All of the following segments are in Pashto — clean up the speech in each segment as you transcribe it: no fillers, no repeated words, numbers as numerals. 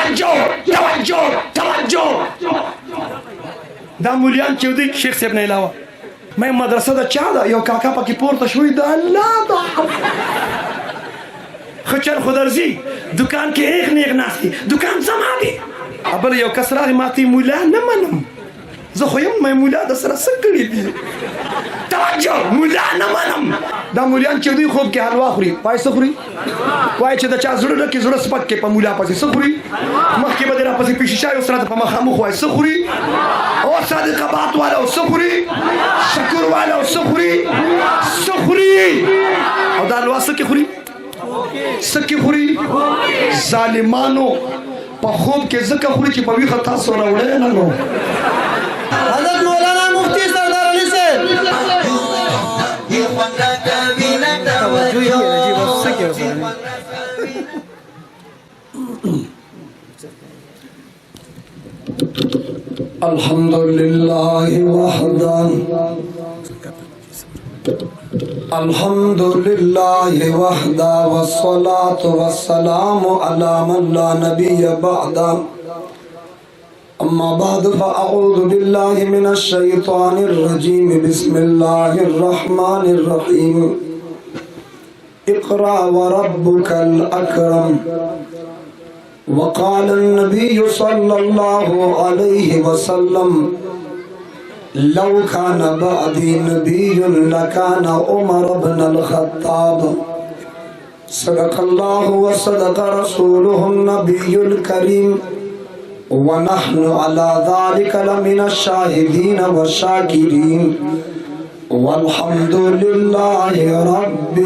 तवज्जो तवज्जो तवज्जो दा मूलियान चौधरी शेख साहब ने अलावा मैं मदरसा दा चादा यो काका पकी पोर्ता शोई दा अल्लाह दा खचर खुदरजी दुकान के एक ने एक नास्ती दुकान समादी अबल यो कसरा माती मूला न मनम زخویم ما مولا د سره سکړی دي توجه مولا نه منم دا مولیان چې دوی خوب کې حلوا خوري پای سخوري وای چې د چا زړه کې زړه سپک کې په مولا پسې سخوري مخکې به را پسې پیشي شای سره په مخامخ وای سخوري او صادق بات والا سخوري شکر والا سخوري سخوري او دا حلوا سکه خوري سکه خوري ظالمانو په خوب کې زکه خوري چې په وی خطا سره وړه نه نو حضرت مولانا مفتی سردار علی سے الحمدللہ وحدہ الحمدللہ وحدہ والصلاة والسلام علی من لا نبی بعدہ أما بعد فأعوذ بالله من الشيطان الرجيم بسم الله الرحمن الرحيم اقرأ وربك الأكرم وقال النبي صلى الله عليه وسلم لو كان بعدي نبي لكان عمر بن الخطاب صدق الله وصدق رسوله النبي الكريم ونحن على ذلك لمن الشاهدين والشاكرين والحمد لله رب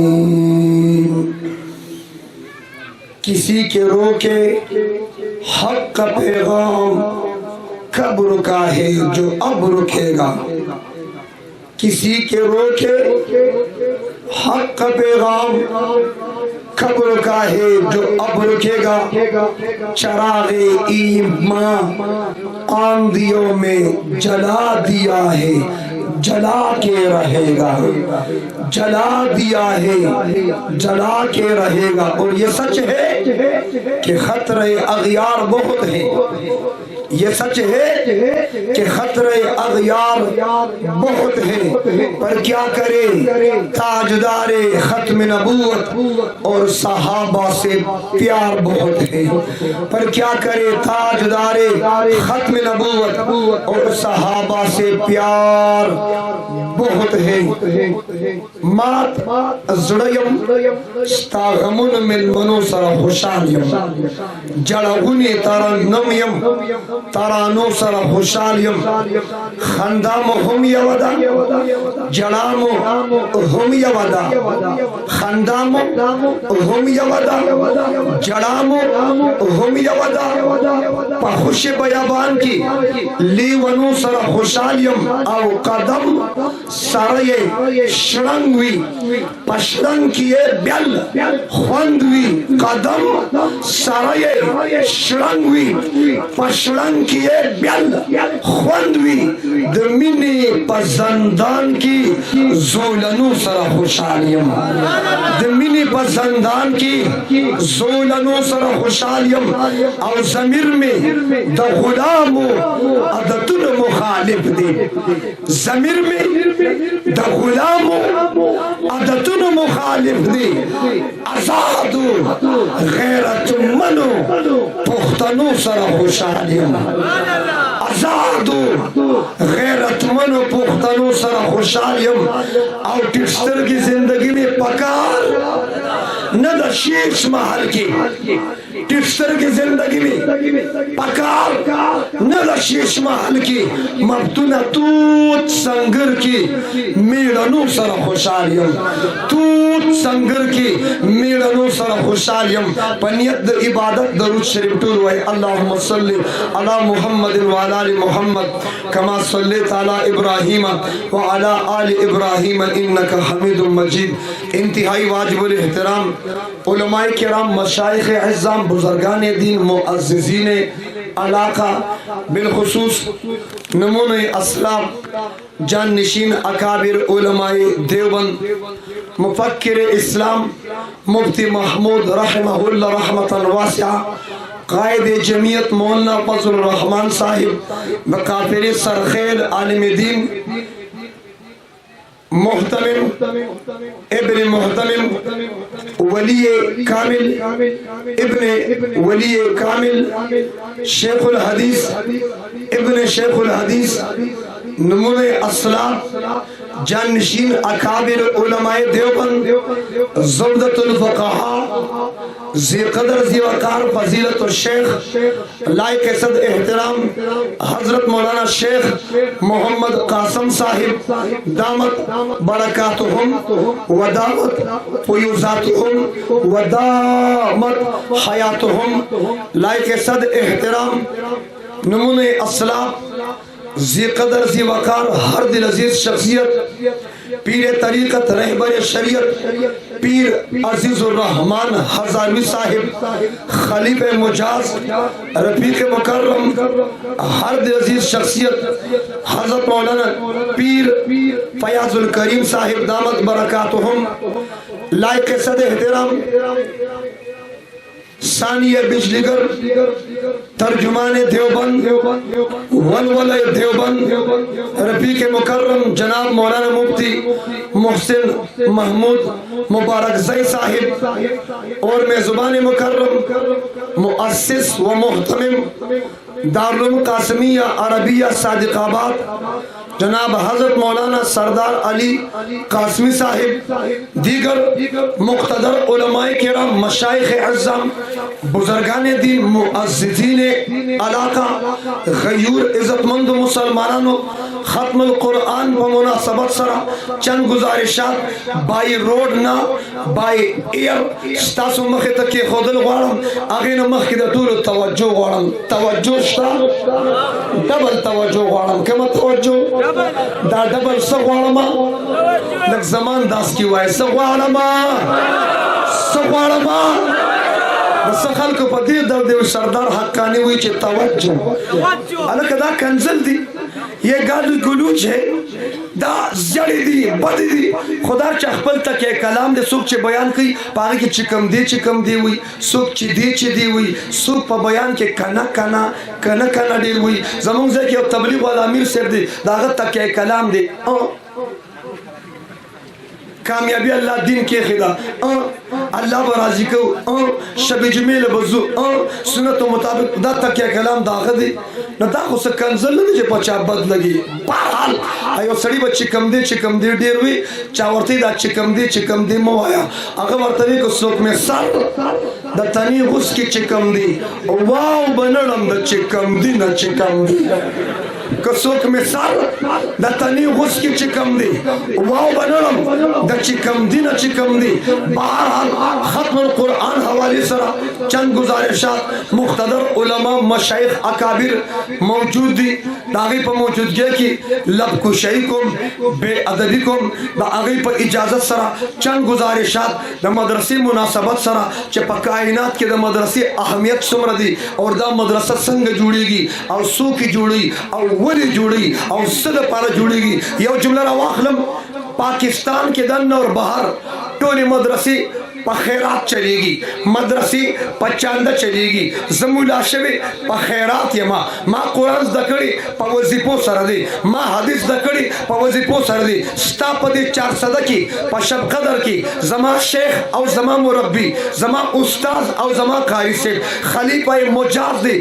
العالمين किसी के रोके हक का पैगाम कब रुका है जो अब रुकेगा किसी के रोके हक का पैगाम कब रुका है जो अब रुकेगा चरागे ईमान आंधियों में जला दिया है जला के रहेगा जला दिया है जला के रहेगा और ये सच है कि खतरे अगियार बहुत है ये सच है कि खतरे अगियार बहुत है पर क्या करे ताजदारे खत्म नबूवत और सहाबा से प्यार बहुत है पर क्या करे ताजदारे खत्म नबूवत और सहाबा से प्यार बहुत है मात ज़ुड़यम स्तागमुन मिल मनो सरा खुशालियम जड़गुनी तरन्नमियम तरानो सरा खुशालियम खंदाम हम यवदा जड़ाम हम यवदा खंदाम हम यवदा जड़ाम हम यवदा पहुश बयाबान की ली वनो सरा खुशालियम औ कदम सरये शरंगवी पशरंग किए ब्यल खंदवी कदम सरये शरंगवी पशरंग किए ब्यल खंदवी दमिनी पसंदान की जोलनु सरा खुशालियम दमिनी पसंदान की जोलनु सरा खुशालियम और ज़मीर में द गुलामो अदतुन मुखालिफ दे ज़मीर में द गुलामो अदतुन मुखालिफ दे आज़ादो गैरत मनो पुख्तनो सरा खुशालियम आज़ादो गैरत मनो पुख्तनो सरा खुशालियम और टिस्टर की जिंदगी में पकार न द शीश महल की टिस्टर की जिंदगी में पकार न द शीश महल की मब्तुना तूत संगर की मेड़नो सरा खुशालियम तूत संगर की मेड़नो सरा खुशालियम पनियत द इबादत दरूद शरीफ टूर वही अल्लाहुम्मा सल्ली अला मुहम्मद व अला आलि मुहम्मद कमा सल्लैता अला इब्राहीम व अला आलि इब्राहीम इन्नका हमीदुम मजीद। इंतहाई वाजिबुल एहतराम उलमाए किराम मशाइख अज़्ज़ाम बुज़ुर्गान दीन मुअज़्ज़िज़ीन इलाका बिलखुसूस नमूने असलाफ जान नशीन अकाबिर उलमाए देवबंद मुफक्किर इस्लाम मुफ्ती महमूद रहमहुल्लाह रहमतन वासिआ कायद जमीयत मौलाना फजल रहमान साहिब बकाफिर सरखेल आलिम दीन मुहतमिम इब्न मुहतमिम वली कामिल इब्न वली कामिल शेखुल हदीस इब्न शेखुल हदीस नमूने असलाफ जानशीन अकाबिर उलमाए देवबंद ज़ुबदतुल फक़हा ज़ी क़दर ज़ी वक़ार फ़ज़ीलतुल शेख लायक सद एहतराम हज़रत मौलाना शेख मोहम्मद कासम साहिब दामत बरकातुहुम व दामत फ़ुयूज़ातुहुम व दामत हयातुहुम लायक सद एहतराम नमूने असलाफ ज़ी क़दर ज़ी वक़ार हर दिल अजीज शख्सियत पीर तरीक़त रहबर शरीयत पीर अजीज़ुर रहमान हज़ारवी साहिब खलीफ़े मुजाज रफ़ीक़ मुकर्रम हर दिल अजीज शख्सियत हज़रत मौलाना पीर फ़याज़ुल करीम साहिब दामत बरकातुहुम लायक सद एहतराम सानिया बिजलीगर तर्जुमान देवबंद वलवल देवबंद रफ़ीक़ मुकर्रम जनाब मौलाना मुफ्ती मोहसिन महमूद मुबारक ज़ई साहिब और मेज़बान मुकर्रम मुअस्सिस व मुहतमिम दारुल कासमिया अरबिया सादिक़ाबाद जनाब हज़रत मौलाना सरदार अली कासमी साहिब दीगर मुक़्तदर उलमाए किराम मशाइख़ अज़्ज़म बुज़ुर्गान दीन मुअज़्ज़िज़ीन इलाका गयूर इज़्ज़तमंद मुसलमानों ख़त्मुल कुरान व मुनासबत सरा चंद गुजारिशात बाई रोड ना बाई एयर स्तासु मखे तक के खुदल वालम आगे न मख के दूर तवज्जो वालम तवज्जो स्टा डबल तवज्जो वालम के मत तवज्जो दा डबल सवालमा लग जमान दास की वाय सवालमा सवालमा सखल को पति दर्द सरदार हक्कानी हुई चे तवज्जो अलग कदा कंजल दी ये गाल गुलूच है दा जड़ी दी बदी दी खुदा चखपल तक के कलाम दे सुख चे बयान की पागे की चिकम दी हुई सुख ची दी हुई सुख पर बयान के कना कना दी हुई जमून से के तबलीग वाला अमीर से दे दागत तक के कलाम दे कामयाबी अल्लाह दिन के खिदा अल्लाह बराजी को शबी जमील बजू सुन्नत मुताबिक दा तक के कलाम दागत दी न दा को से कंजल न जे पचा बद लगी बहरहाल आयो सड़ी बच्ची कम दे डेर हुई चावरती दा चिकम दे मोया अगर वर्तवी को सोक में सर द तनी घुस की चिकम दी वाव बनड़म द चिकम दी न चिकम दी कसोक में सर द तनी घुस की चिकम दी वाव बनड़म द चिकम दी न चिकम दी बहरहाल खत्मुल कुरान हवाले सरा चंद गुजारिशात मुख्तदर उलमा मशाइख अकाबिर मौजूदी दागी पर मौजूदगी की लब कुशैकुम बेअदबिकुम दागी पर इजाजत सरा चंद गुजारिशात द मदरसे मुनासबत सरा चे कायनात के द मदरसे अहमियत सुमरदी और द मदरसा संग जुड़ेगी और सू की जुड़ी और वली जुड़ी और सद पारा जुड़ेगी यो जुमला रवाखलम पाकिस्तान के दन और बाहर टोली मदरसे पखेरात चलेगी मदरसे पचांदा चलेगी जमुला शबे पखेरात यमा माँ कुरान दकड़ी पवजिपो सरदे माँ हदीस दकड़ी पवजिपो सरदे स्तापदे चार सदकी पशब कदर की जमा शेख और जमा मुरब्बी जमा उस्ताद और जमा कारी से खलीफा मुजाज दे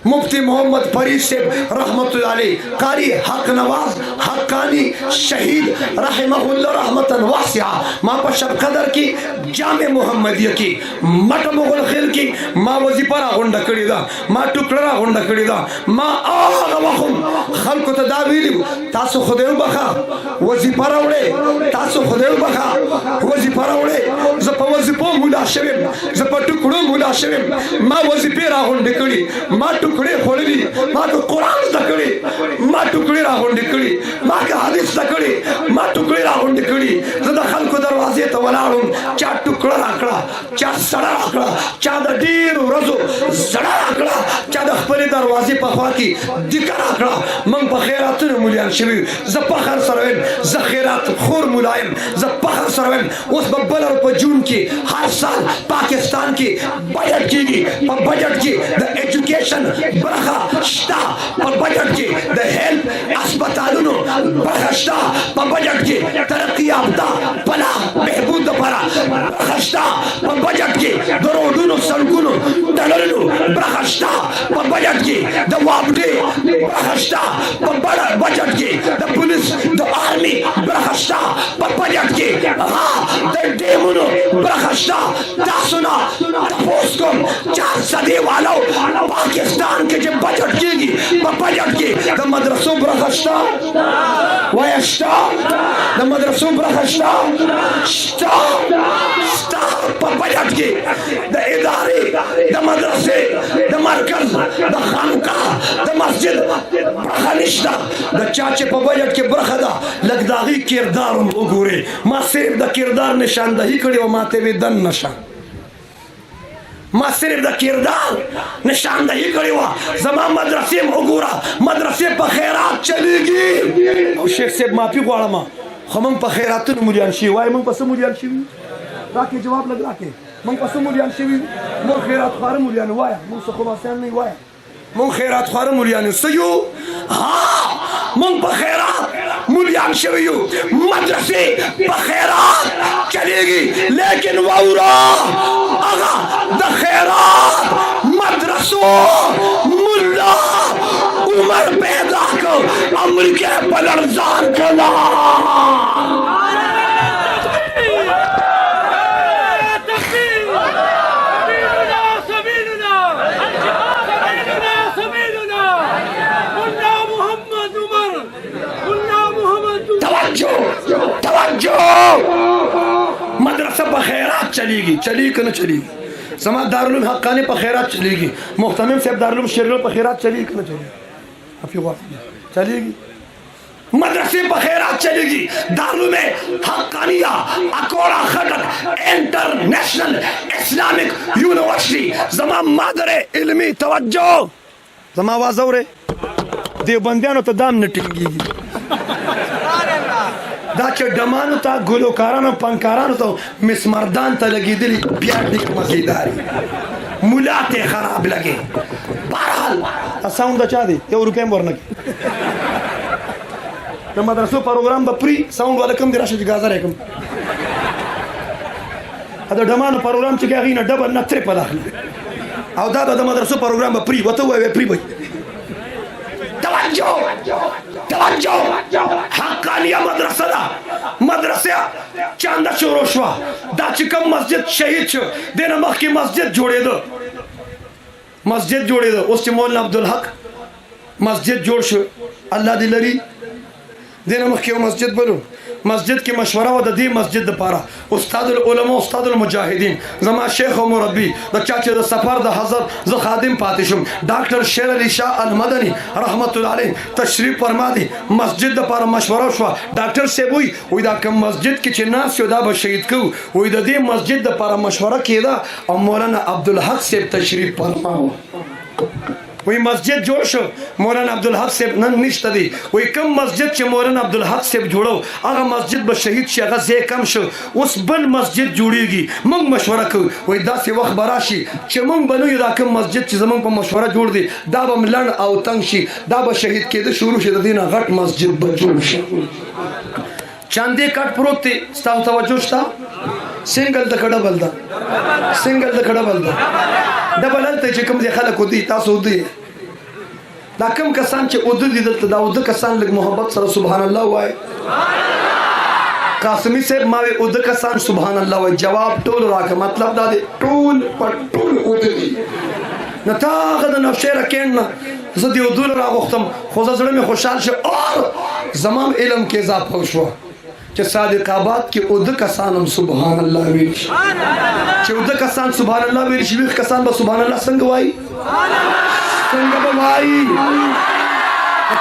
मुफ्ती मोहम्मद फरीद से रहमतुल्लाह अलैह कारी हक नवाज हक्कानी शहीद रहमहुल्लाह रहमतन वासिआ माँ पर शब कदर की जामे मोहम्मदिया की मट मुगल खिल की माँ वजीपरा गुंडा कड़ीदा माँ टुकड़ा गुंडा कड़ीदा माँ आगवखुम खल्क तदावीली तासु खुदेव बखा वजीपरा उड़े तासु खुदेव बखा वजीपरा उड़े जप वजीपो मुला शवेम जप टुकड़ो मुला शवेम माँ वजीपेरा गुंडा कड़ी माँ टुकड़े खोली माँ को कुरान दकड़ी माँ टुकड़े राहुल निकली माँ का हदीस दकड़ी माँ टुकड़े राहुल निकली ज़्यादा खल को दरवाजे तो वलाउन चार टुकड़ा आकड़ा चार सड़ा आकड़ा चार दीर रज़ो सड़ा आकड़ा चार د خپل دروازې په خوا کې دکه راکړه موږ په خیراتونو مولیان شوي زه فخر سره وایم زه خیرات خور مولا یم زه فخر سره وایم اوس به بله په جون کې هر سال پاکستان کې بجټ کېږي په بجټ کې د ایجوکیشن برخه شته په بجټ کې د هیلث هسپتالونو برخه شته په بجټ کې ترقي یافته فلاح بهبود دپاره برخه شته په بجټ کې د روډونو سړکونو ټنلونو برخه شته په بجټ کې د وابډې برخه شته په بجټ کې د پولیس د آرمي برخه شته په بجټ کې د ډیمونو برخه شته تاسو نه تپوس کوم 4 صدۍ والو پاکستان کې چې بجټ کېږي په بجټ کې د مدرسو برخه شته وایه شته د مدرسو برخه شته په بجټ کې د ادارې د مدرسې د مرکز د خانقاه د مسجد برخه نشته د چا چې په بجټ کې برخه ده لږ د هغې کردار هم وګورئ ما صرف د کردار نشاندهي کړې وه ماته وې دن نشه ما صرف د کردار نشاندهي کړې وه زما مدرسې هم وګوره مدرسې په خیرات چلیږي او شیخ صاحب معافي غواړم خو موږ په خیراتونو مولیان شوي وایي موږ په څه مولیان شوي راکې جواب لږ راکې موږ په څه مولیان شوي موږ خیرات خواره مولیان وایه موږ څه خراسان نه وایه موږ خیرات خواره مولیان څه یو موږ په خیرات مولیان شوي یو مدرسې په خیرات چلیږي لیکن واوره هغه د خیرات مدرسو ملا عمر پیدا کړ امریکا په لړزان کړه توجه مدرسه په خیرات چلیږي چلیږي که نه چلیږي زما دارالعلوم حقاني په خیرات چلیږي محتمم صاحب دارالعلوم شیرلو په خیرات چلیږي که نه چلیږي چلیږي مدرسے په خیرات چلیږي دارالعلوم حقانیه اکوړه خټک انټرنیشنل اسلامیک یونیورسيټي زما مادر علمي توجه زما आवाज اورئ دیوبندیانو ته دام نه ټینګېږي دا چې ډمانو ته ګلوکارانو پنکارانو ته مسمردان ته لګېدلي بیا ډېر مزېداري مولا ته خراب لګې بهرحال ساوند د چا دی 1 روپۍ هم ورنکړي د مدرسو پروګرام به پري ساوند والا کم دی راشه چې ګازر یې کم د ډمانو پروګرام چې هغې نه ډبل نه ترپل اخلي او دا به د مدرسو پروګرام به پري ورته ووایې پري به توجه حقانیه مدرسه ده مدرسه چانده شروع شوه دا چې کوم مسجد شهید شو دې نه مخکې مسجد جوړېده اوس چې مولانا عبدالحق مسجد جوړ شو الله دې لري دې نه مخکې یو مسجد بلو مسجد کې مشوره و د دې مسجد دپاره استاد العلماء استاد المجاهدین زما شیخ او مربي د چا چې د سفر د حضرت زه خادم پاتې شم ډاکټر شیر علي شاه المدني رحمت الله علیه تشریف فرما دی مسجد دپاره مشوره شوه ډاکټر صاحب وایي دا کوم مسجد کې چې ناست یو دا به شهید کوو وایي د دې مسجد دپاره مشوره کېده او مولانا عبدالحق صاحب تشریف فرما و وی مسجد جوړ شو مولانا عبدالحق صاحب نن نشته دی وی کم مسجد چې مولانا عبدالحق صاحب جوړو هغه مسجد به شهید شي هغه ځای کم شو اوس بل مسجد جوړیږي موږ مشوره کوو وی داسې وخت به راشي چې موږ به نه یو دا کوم مسجد چې زموږ په مشوره جوړ دی دا به لنډ او تنګ شي دا به شهید کېده شروع شي د دې نه غټ مسجد به جوړ شي چاندې کټ پروت دی ستاسو توجه شته سنگل د ډبل ده ډبل هلته چې کوم ځای خلک ودي تاسو ودي دا کم کسان چې اوده دي دلته دا اوده کسان لږ محبت سره سبحان الله وایي قاسمي صاحب ما وی اوده کسان سبحان الله وایي جواب ټول راکړه مطلب دا دی ټول اوده دي نه تا هغه د نفشې راکېڼ نه زه دې اوده راغوښتم خو زه زړه مې خوشحال شو اور زما علم کې اضافه وشوه چې صادق آباد کې اوده کسان هم سبحان الله ویل شي چې اوده کسان سبحان الله ویل شي ویښ کسان به سبحان الله څنګه وایي څنګه به وایي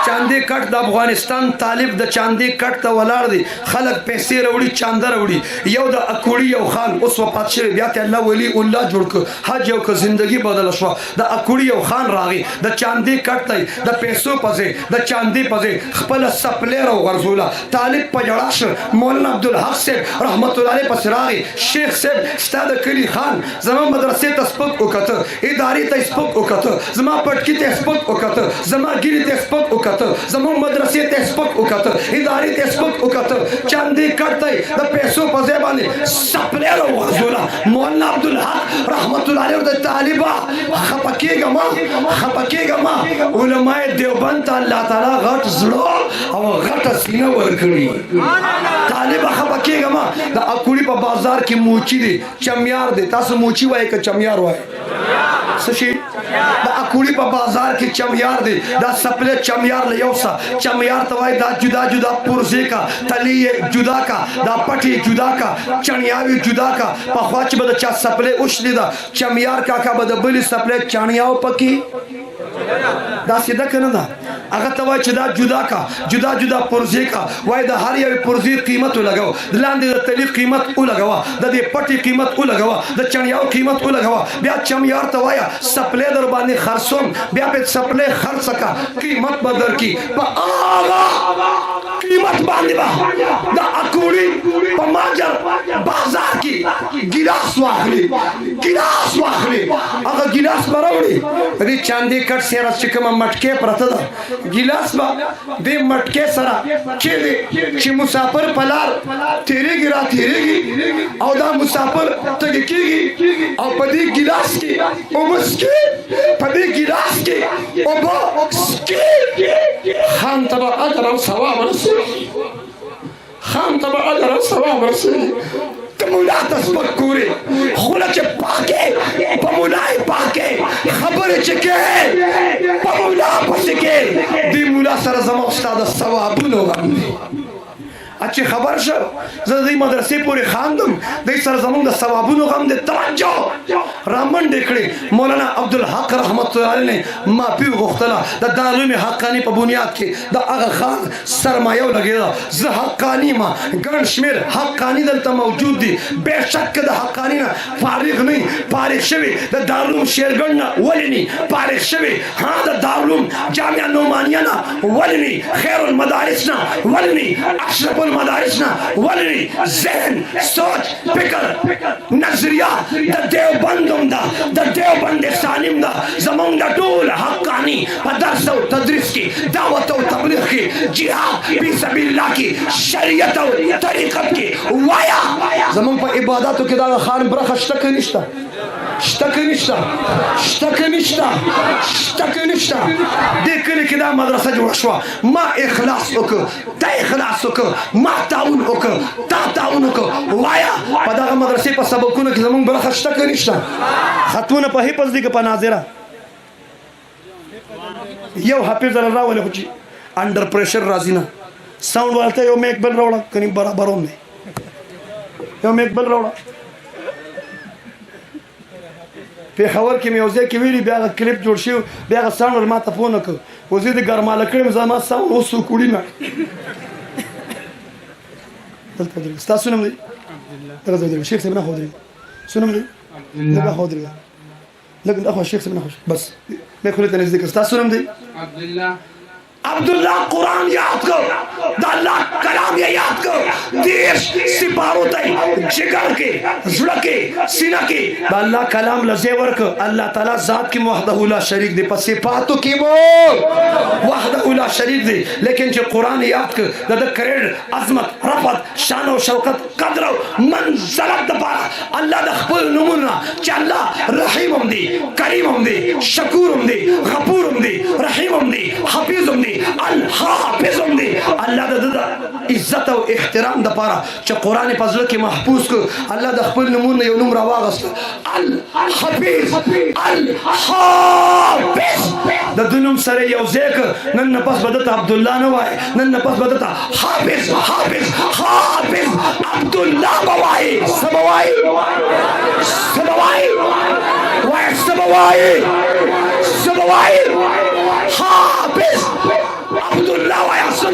चांदी कट द अफगानिस्तान तालिब द चांदी कट ته ولاړ دي خلک پیسې راوړي چانده راوړي یو د اکوړي یو خان اوس وفات شوی بیا ته الله ولی الله جوړ ک حج یو ک زندگی بدل شو د اکوړي یو خان راغی د چاندي کټ ته د پیسو پځه د چاندي پځه خپل سپلیر او غرزولا طالب پجړاش مولانا عبدالحق صاحب رحمت الله علیه پسراغي شیخ صاحب ستاد کلی خان زما مدرسې ته سپک وکړه ادارې ته سپک وکړه زما پټکی ته سپک وکړه زما ګیری ته سپک وکړه زما مدرسې ته سپک وکړه ادارې ته سپک وکړه چاندي کټ ته د پیسو پځه باندې سپلیر او غرزولا مولانا عبدالحق رحمت الله علیه د طالبہ خپکیګه ما علماء دیوبند ته الله تعالی غټ زړه او غټ سینه ورکړي طالبہ خپکیګه ما د اکوړي په بازار کې موچی دي چمیار دي تاسو موچی وای که چمیار وای سشي د اکوړي په بازار کې چمیار دي دا سپله چمیار لیوسا چمیار ته وای دا جدا جدا پرزه کا تلی جدا کا دا پټي جدا کا چنیاوي جدا کا په خواچ به د چا سپله اوښلي دا چمیار کاکا به د بلی سپله چانیاو پکی دا سیده کنه دا هغه ته وای چې دا جدا کا جدا جدا پرزه کا وای د هر یو پرزه قیمت ولګاو د لاندې د تلی قیمت ولګاو د دې پټي قیمت ولګاو د چنیاو قیمت ولګاو بیا چمیار ته وای سپله در باندې خرڅوم بیا په سپله خرڅ کا قیمت بدر کی په هغه قیمت باندې با د اکوړي په ماجر بازار کې ګلاس واخلي هغه ګلاس براوړي دې چاندي کټ سره چې کوم مټکه پرته ده ګلاس با دې مټکه سره چې مسافر پلار تیریږي او دا مسافر ته کېږي او په دې ګلاس کې او مسکي په دې ګلاس کې او با سکي خان تبع اجر او ثواب رسول مولا تسبق کوری خوله چې پاکه په مولای پاکه خبره چې کې په مولا پسې کې دی مولا سره زما استاد ثوابونه غواړي اچھا خبر شو زه د مدرسې پورې خاندم د سره زمونږ د ثوابونو غم د توجه رامن ډکړي مولانا عبدالحق رحمت الله علیه ما پیو غختله د دارالعلوم حقانی په بنیاد کې د هغه خان سرمایه لګیدا زه حقانی ما ګڼ شمیر حقانی دلته موجود دي بهشک د حقانی نه فارغ شوی د دارالعلوم شیرګن نه ولني فارغ شوی ها د دارالعلوم جامعه نعمانیه نه ولني خیر المدارس نه ولني اشرف المدارس نه ولني ذهن سوچ فکر نظریه د دیوبندوم دا د دیوبند سالم دا زمونږ د ټول حقانی په درس او تدریس کې دعوت او تبلیغ کې جهاد فی سبیل الله کې شریعت او طریقت کې وایا زمونږ په عبادتو کې دا خان برخه شته نشته دې کلی کې دا مدرسه جوړ شو ما اخلاص وکړ تا اخلاص وکړ ما تعاون وکړ تا تعاون وکړ وایا په دغه مدرسې په سبقونو کې زمونږ برخه شته نشته خطونه په حفظ دي که په ناظره یو حافظ راولې خو چې انډر پریشر راځي نه ساوند والته یو میک بل راوړه کني برابر هم نه یو میک بل راوړه پیښور کې مې یو ځای کې ویلي بیا هغه کلیپ جوړ شوی بیا هغه ساوند ما ته فون وکړ خو زه د ګرماله کړم زما ساوند اوس وکړي نه دلته درې ستاسو نوم دی دغه ځای شیخ صاحب نه خو درې سنم دی دغه خو درې لکه اخو شیخ صاحب نه خوش بس مې خو ته نزدیک ستاسو نوم دی عبداللہ قرآن یاد کر دا اللہ کلام یہ یاد کر دیش سپارو تائی جگر کے زڑک کے سینہ کے دا اللہ کلام لزیور کر اللہ تعالیٰ ذات کی وحدہ لا شریک دے پس صفاتو کی مول وحدہ لا شریک دے لیکن جو قرآن یاد کر دا کریڈ عظمت رفت شان و شوقت قدر و منزلت دا پارا اللہ دا خبر نموننا چا اللہ رحیم ہم دی کریم ہم دی شکور ہم دی غفور ہم دی رحیم ہم دی حفیظ ہم دی الحافظ ہم دی اللہ دا عزت و احترام دا پارا چا قرآن پزل کے محفوظ کو اللہ دا خبر نمون یو نم رواغست الحفیظ الحافظ دا دنم سر یو زیک نن نپس بدتا عبداللہ نوائی نن نپس بدتا حافظ حافظ حافظ عبداللہ بوائی سبوائی سبوائی وائی سبوائی سبوائی حافظ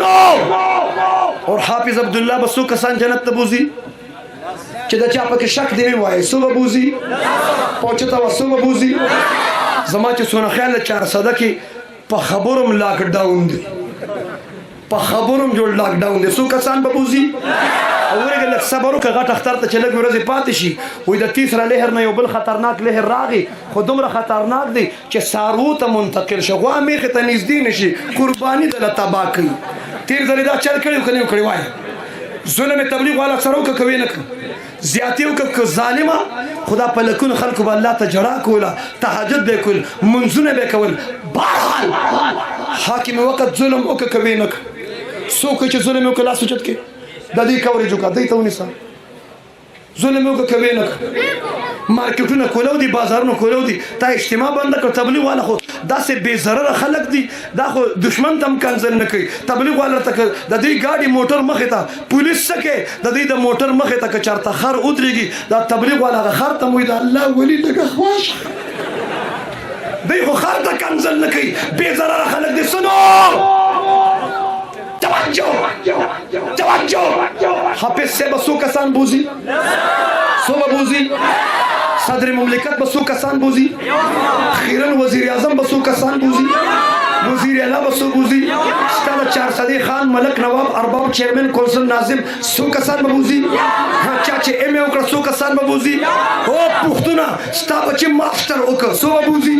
सुनो और हाफिज अब्दुल्ला बसो कसान जन्नत तबूजी چې د چا پکې شک دی وایي سو بوزي پوهچتا و سو بوزي زما چې سونه خیال 400 کې په خبرم لاک ډاون دی په خبرم جوړ لاک ډاون دی سو کسان بوزي اورګه لک صبر وکړه غټ اختر ته چې لګ ورځې پاتې شي وې د تیسره لهر نه یو بل خطرناک لهر راغی خو دومره خطرناک دی چې سارو ته منتقل شو غوا میخه ته نږدې نشي قرباني د تبا کوي تیر ځلې دا چل کړي کني کړي وای ظلم تبلیغ والا سره کوي نه زیاتی وکړه ظالمه خدا په لکون خلکو به الله ته جړه کوله تهجد به کول منځونه به کول بهرحال حاکم وخت ظلم وکړه کوي نه څوک چې ظلم وکړه لاس اوچت کې د دې کوریج وکړه دای ته ونیسه ظلم وکړه کوي نه مارکیټونه کولو دي بازارونه کولو دي تا اجتماع بند کړ تبلیغ والا خو داسې بے ضرر خلک دي دا خو دشمن تم کنزل نه کوي تبلیغ والا ته د دې ګاډي موټر مخه ته پولیس سکه د دې د موټر مخه ته چرته خر ودرېږي دا تبلیغ والا خر ته موي دا الله ولي لګه خوښ دی خو خر ته کنزل نه کوي بے ضرر خلک دي سنو توجه حافظ سے بسو کسان بوزی سو بوزی صدر مملکت بسو کسان بوزی خیرن وزیر اعظم بسو کسان بوزی وزیر اعلیٰ بسو بوزی ستانا 400 خان ملک نواب ارباب چیئرمین کونسل ناظم سو کسان بوزی چاچے ایم اے اوکر سو کسان بوزی او پختونا ستا بچے ماسٹر اوکر سو بوزی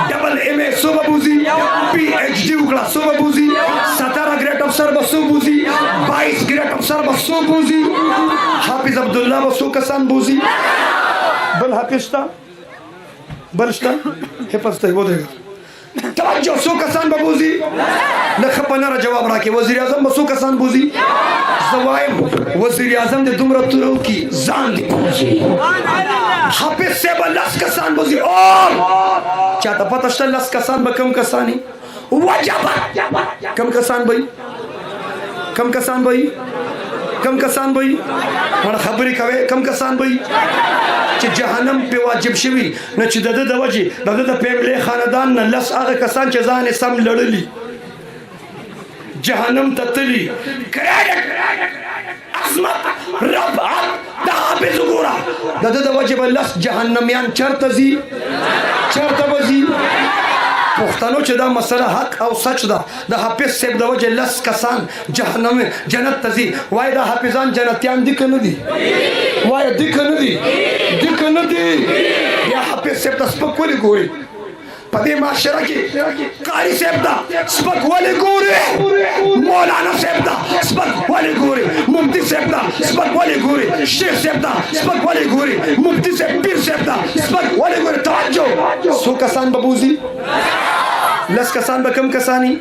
ڈبل ایم اے سو بوزی پی ایچ ڈی اوکر سو بوزی 17 گریٹ افسر بسو بوزی 22 گریٹ افسر بسو بوزی حافظ عبداللہ بسو کسان بوزی بل حافظ تا بلشتا حفظ تا وہ دے گا توجہ سو کسان ببوزی لخپنا را جواب راکے وزیر اعظم بسو کسان بوزی زوائم وزیر اعظم دے دمرا ترو کی زان دی بوزی حافظ سے با لس کسان بوزی اور چاہتا پتشتا لس کسان با کم کسانی وجبت کم کسان بھئی کم کسان بھئی کم کسان بھئی مانا خبری کوئے کم کسان بھئی چې جهنم په واجب شوی نه چې د د وجه د د پیغله خاندان نه لس هغه کسان چې ځان سم لړلی جهنم ته تلی عظمت رفعت د حافظ ګورا د د وجه لس جهنميان چرته زی چرته وزي پښتنو چې دا مسله حق او سچ ده د حافظ صاحب د وجه لس کسان جهنم جنت ته ځي وای دا حافظان جنتیان دي کنه دي وای دي کنه دي دي کنه دي یا حافظ صاحب د سپک ولې ګوري په دې معاشره کې قاری صاحب دا سپک ولې ګوري مولانا صاحب دا سپک ولې ګوري مفتی صاحب دا سپک ولې ګوري شیخ صاحب دا سپک ولې ګوري مفتی صاحب پیر صاحب دا سپک ولې ګوري توجه سو کسان ببوزي لس کسان بکم کسانی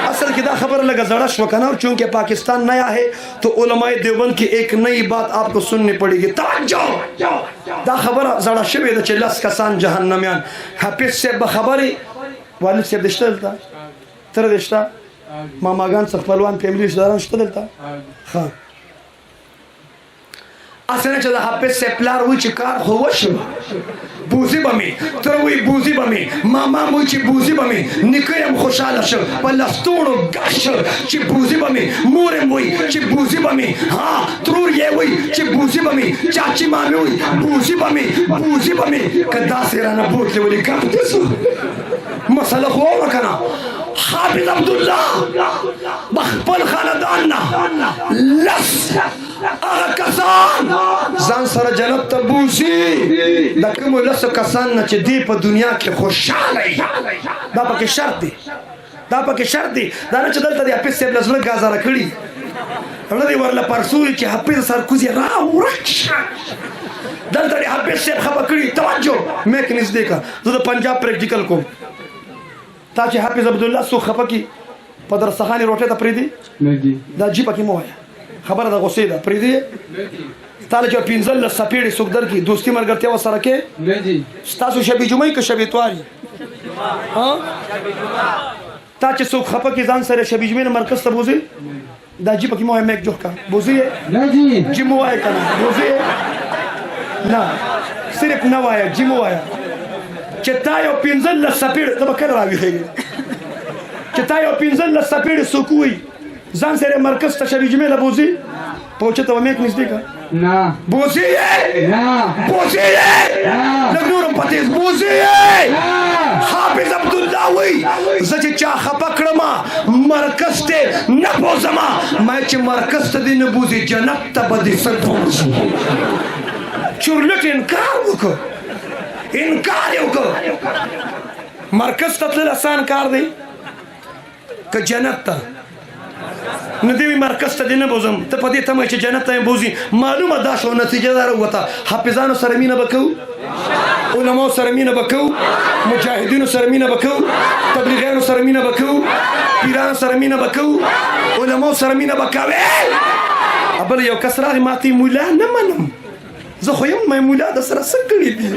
اصل کی دا خبر لگا زڑا شوکنا اور چونکہ پاکستان نیا ہے تو علماء دیوبند کی ایک نئی بات آپ کو سننی پڑے گی توجہ دا خبر زڑا شوی دا چھ لس کسان جہنمیان حافظ سے بخبری والد سے دشتا دلتا تر دشتا ماماگان سخپلوان فیملی اشداران شتا دلتا خان اصلا چه دا حافظ سے پلار ہوئی چی کار خوش بوزی بمی تروی بوزی بمی ماما موی چی بوزی بمی نکرم خوشحال شو پلستونو گش چی بوزی بمی مورم موی چی بوزی بمی ہاں ترور یہ ہوئی چی بوزی بمی چاچی مامی ہوئی بوزی بمی کدا سیرانا بوت لی ولی گپ دیسو مسئلہ خواه وکنا حافظ عبداللہ بخپل خانداننا لس آغا کسان زان سر جنت تبوسی دا کمو لس کسان نا چه دی پا دنیا کے خوشحالی دا پا کے شرط دی دا پا کے شرط دی دا نا چه دلتا دی حافظ سیب لزلک گازارا کری اولا دی ورلا پرسولی چه حافظ سرکوزی راو رکش دلتا دی حافظ سیب خبا کری توجہ میں کنیز دیکھا دا پنجاب پریکٹیکل کو تا چې حافظ عبدالله سو خفه کی په درسخانې روټې ته پرېږدي دا جیب پکې مه وایه خبره د غصې ده پرېږدي تا له چې پنځلس څپېړې څوک درکړي دوستي ملګرتیا ورسره کې ستاسو شبي جمعې که شبي اتوار تا چې څوک خفه کي ځان سره شبي جمعې نه مرکز ته بوځي دا جیب پکې مه وایه میک جوخ کا بوځي یې جي مه وایه که نه بوځي یې نه صرف نه وایه جي مه وایه چې تا یو پنځلس څپېړې ته به کله راویښېږي چې تا یو پنځلس څپېړې څوک ووایي ځان سره مرکز ته شبي جمعه بوزي پوهچه ته مې نږدې کا نه بوزي نه بوزي لږ نورم پتیز بوزي حافظ عبدالله وی زه چې چا خپه کړم مرکز ته نه بوزم ما چې مرکز ته دې نه بوزي جنت ته به دې سر بوزي چورلټ انکار وکړ انکار یې وکړ مرکز ته تلل آسان کار دی که جنت ته نو دی مرکز ته دې نه بوزم ته په دې تمه چې جنت ته یې بوزي معلومه دا شو نتیجه دا راووته حافظانو سره مینه به کوو علماو سره مینه به کوو مجاهدینو سره مینه به کوو تبلیغیانو سره مینه به کوو پیرانو سره مینه به کوو علماو سره مینه به کوې بل یو کس راغی ما ته مولا نه منم زه خو یم مای مولا د سره څه کړي دي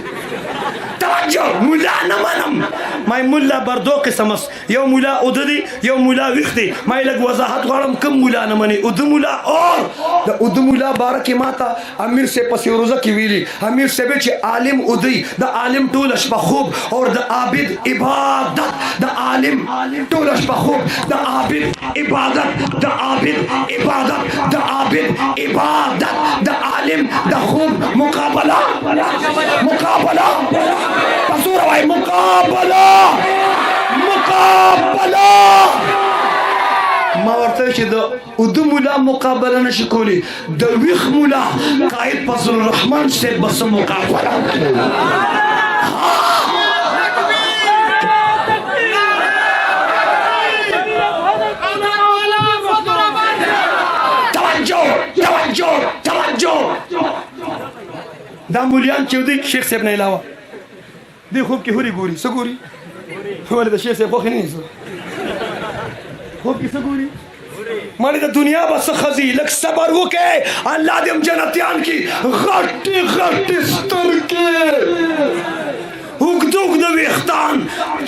توجه مولا نه منم مای مولا بر دو قسم است یو مولا اوده دی یو مولا ویښ دی ما یې لږ وضاحت غواړم کوم مولا نه مني اوده مولا اور د اوده مولا باره کې ما ته امیر صاحب په سیروزه کې ویلي امیر صاحب چې عالم اودی د عالم ټوله شپه خوب اور د عابد عبادت د عالم ټوله شپه خوب د عابد عبادت د عابد عبادت د عابد عبادت د عالم د خوب مقابله مقابله پسور وای مقابله مقابله ما ورته چې د اودو مولا مقابله نشي کولی د ویښ مولا قائد فضل الرحمن صاحب بس مقابله توجه توجه دا مولیان چې دی شیخ صاحب نه علاوه دی خوب کې هوري ګوري څه ګوري ولې د شیخ صاحب خو نه خوب کې څه ګوري مالې د دنیا بس خزي لږ صبر وکړې الله دې هم جنتیان کی غټې غټې سترګې اوږد اوږد ویښتان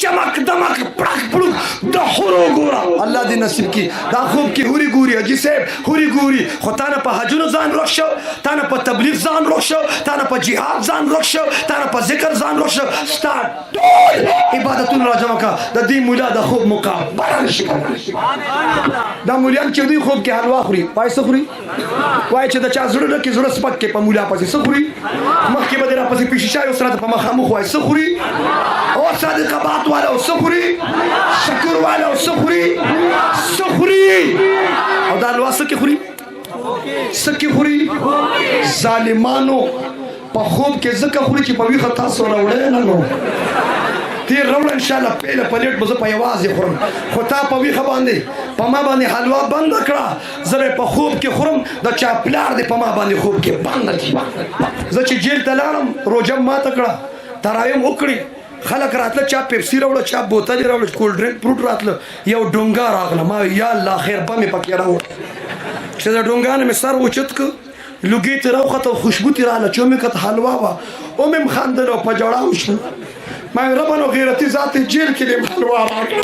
چمک دمک پړک پړک د حورو ګوره الله دې نصیب کی دا خوب کې هوري ګوري حاجي صاحب هوري ګوري خو تا نه په حجونو ځان روښ شو تا نه په تبلیغ ځان روښ شو تا نه په جهاد ځان روښ شو تا نه په ذکر ځان روښ شو ستا ټول عبادتونه راجمع کړه د دې مولا د خوب مقابله نشي کولی دا مولیان چې دوی خوب کې حلوا خوري پای څه خوري وایي چې د چا زړه ډکې زړه سپک کې په مولا پسې څه خوري مخکې به دې راپسې پیشیشای او سره په مخامخ وایي څه خوري او صادق بات والا او څه خوري شکر والا او څه خوري څه خوري او دا حلوا څه کې خوري څه کې خوري ظالمانو په خوب کې ځکه خوري چې په ویښه تاسو راوړی نه نو تیر راوړه انشاءالله پیله پلیټ به زه په یوازې خورم خو تا په ویښه باندې په ما باندې حلوا بنده کړه زه به په خوب کې خورم د چا پلار دې په ما باندې خوب کې بنده کړي زه چې جیل ته لاړم روژه ماته کړه تراویم وکړي خلک راتله چا پیپسي راوړه چا بوتل یې راوړه کولډ ډرنک فروټ راتله یو ډونګا راغله ما یا الله خیر به مې پکې راوړه چې د ډونګا نه مې سر اوچت کړ لوګي ترې راوخته خوشبو ترې راغله چې مې کته حلوا وه او مې هم خندل او په ژړا وشول ما ربا نو غیرتی ذات جیل کې دې حلوا راکړه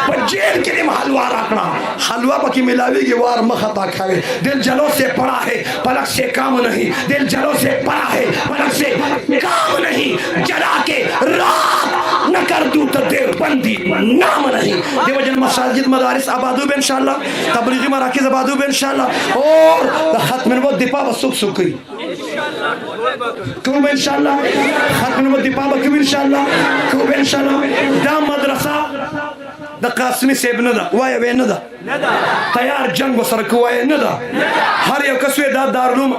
په جیل کې دې حلوا راکړه حلوا پکې ملاویږي وار مخه تا کھاوے دل جلوں سے پڑا ہے پلک سے کام نہیں دل جلوں سے پڑا ہے پلک سے کام نہیں جلا کے رات نہ کر دوں تو دیر بندی نام نہیں دیو جن مساجد مدارس آبادو بے انشاءاللہ تبلیغی مراکز آبادو بے انشاءاللہ اور ختم نبوت دپا بسوک سکی کوم انشاءاللہ ختم نبوت دپا بکو انشاءاللہ کوم انشاءاللہ دا مدرسہ د قاسمی صاحب نه ده وایه وی نه ده تیار جنگ وسره که وایه نه ده هر یو کس وی دا دارالعلوم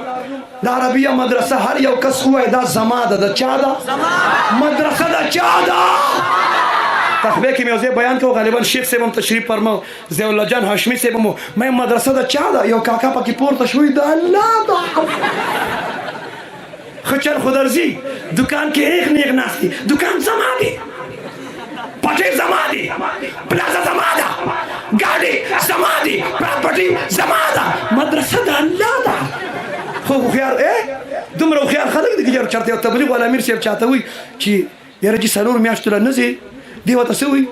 د عربیه مدرسه هر یو کس وایه دا زما ده د چا ده مدرسه د چا ده تخبیه کې مې یو ځای بیان کوو غالبا شیخ صاحب هم تشریف فرماو ضیاء الله جان هاشمي صاحب هم مې مدرسه د چا ده یو کاکا پکې پورته شوی د الله ده خچر خودرزی دکان کې ایک نیک ناست دی دکان زما دی پټې زما دی پلازا زما ده ګاډي زما دی پراپرټي زما ده مدرسه د الله ده خو هوښیار دومره هوښیار خلک دي چې چېرته یو تبلیغ والا امیر صاحب چاته وایي چې یاره چې څلور میاشتو له نه ځې دې ورته څه وایي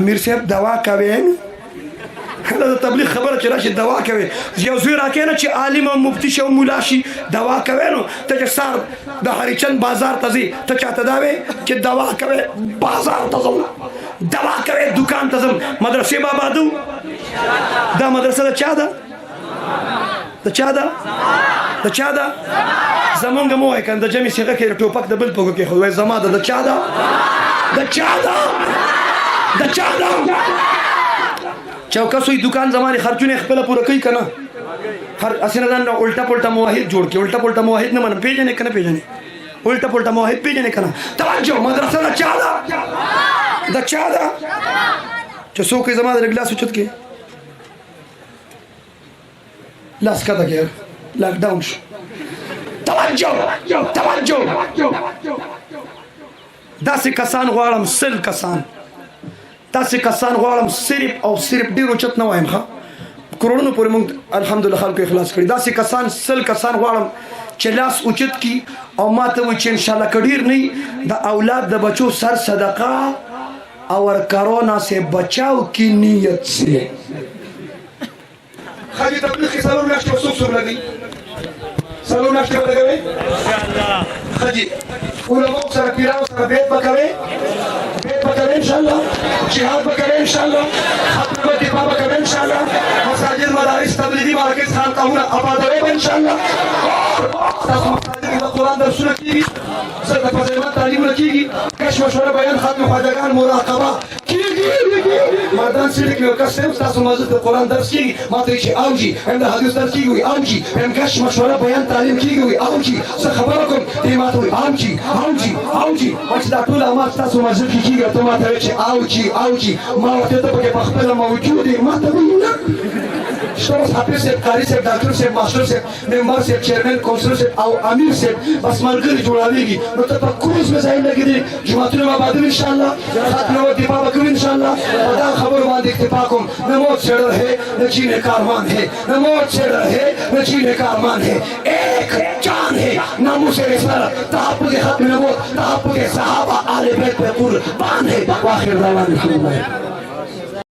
امیر صاحب دوا کوې کله د تبلیغ خبره چې راشي دوا کوي یو زوی راکې نه چې عالم او مفتي شي او ملا شي دوا کوي نو ته چې سار د هریچند بازار ته ځې ته چاته دا وایې چې دوا کوي بازار ته ځم دوا کوي دکان ته ځم مدرسې به آبادو دا مدرسه د چا ده؟ د چا ده؟ د چا ده؟ زمونږ مو وایي کنه د جمع صیغه کې ټوپک د بل په کې خو وایي زما ده. د چا ده؟ د چا ده؟ د چا ده؟ چوکس وي دکان زمانه خرچونه خپل پوره کوي کنه هر اسنه ځان الټا پلټا موحد جوړ کی. الټا پلټا موحد نه منم پیژنې کنه پیژنې الټا پلټا موحد پیژنې کنه. توجه مدرسه د چا ده؟ د چا ده؟ چې څوک زما د ګلاس اوچت کې لاس کته کې لاک ډاون شو. توجه داسې کسان غواړم سل کسان داسې کسان غواړم صرف او صرف ډېر اوچت نه وایم ښه کروڑونو پورې موږ الحمدلله خلکو اخلاص کړي. داسې کسان سل کسان غواړم چې لاس اوچت کی او ما ته وایي چې انشاءالله که ډېر نه د اولاد د بچو سر صدقه اور کرونا سے بچاؤ کی نیت سے. خالی تبلیغ کې څلور میاشتې به څوک څوک لګوي؟ څلور میاشتې به لګوي خاجي علماء سره پیرانو سره بیت به کوې بیت به کوې انشاءالله جهاد به کوې انشاءالله ختم به دفاع به کوې انشاءالله مساجد مدارس تبلیغي مراکز خانقاهونه آبادوې به انشاءالله ستاسو مساجد کې د قرآن درسونه کېږي زه د فضیلت تعلیمونه کېږي کش مشوره بیان ختم خواجګان مراقبه کېږي. مردان سړي کې یو کس دی ستاسو مسجد د قرآن درس کېږي ما ته وایي چې اوجي هم د حدیث درس کېږي وایي اوجي هم کش مشوره بیان تعلیم کېږي وایي اوجي زه خبره کوم دی ما ته وایي اوجي ما چې دا ټول اعمال ستاسو مسجد کې کېږي ته ما ته وایي چې اوجي ما ورته ته پکې پخپله موجود یې ما ته وایي نه شته حافظ صاحب قاري صاحب ډاکټر صاحب ماسټر صاحب ممبر صاحب چیرمن کونسلر صاحب او امیر صاحب بس ملګري جوړاویږي نو ته په کوز مزایم لګېدې جوماتونه به آبادوي انشاءالله ختمه و دفاع به کوي انشاءالله په دا خبرو باندې اکتفا کوم نه موت سے ڈر ہے نہ جینے کا ارمان ہے نہ موت سے ڈر ہے نہ جینے کا ارمان ہے ایک جان ہے ناموس رسالت تحفظ ختم نبوت تحفظ صحابہ آل بیت پہ قربان ہے. واخر دعوانا الحمدللہ.